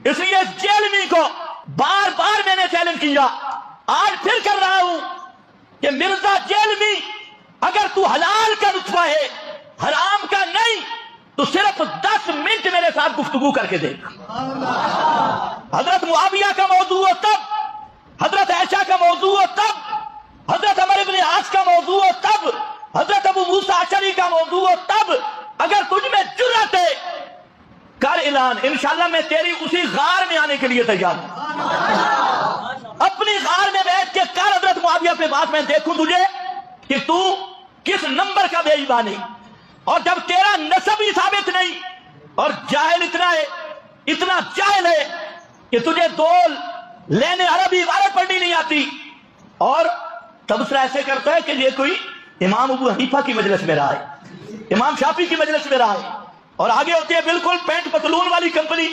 اس لیے اس جیلمی کو بار بار میں نے چیلنج کیا، آج پھر کر رہا ہوں کہ مرزا جیلمی اگر تو حلال کا رتبہ ہے حرام کا نہیں تو صرف 10 منٹ میرے ساتھ گفتگو کر کے دیکھ۔ حضرت معاویہ کا موضوع ہو تب، حضرت عائشہ کا موضوع ہو تب، حضرت عمر بن عاص کا موضوع ہو تب، حضرت ابو موسیٰ اشعری کا موضوع ہو تب، اگر تجھ میں جرأت ہے کر اعلان، انشاءاللہ میں تیری اسی غار میں آنے کے لیے تیار ہوں۔ اپنی غار میں بیٹھ کے کر حضرت معاویہ پہ بات، میں دیکھوں تجھے کہ تو کس نمبر کا بے ایمان ہے، اور جب تیرا نسب ہی ثابت نہیں اور جاہل اتنا ہے، اتنا جاہل ہے کہ تجھے دول لینے عربی عبارت پڑھنی نہیں آتی، اور تبصرہ ایسے کرتا ہے کہ یہ کوئی امام ابو حنیفہ کی مجلس میں رہا ہے، امام شافعی کی مجلس میں رہا ہے، اور آگے ہوتی ہے بالکل پینٹ پتلون والی کمپنی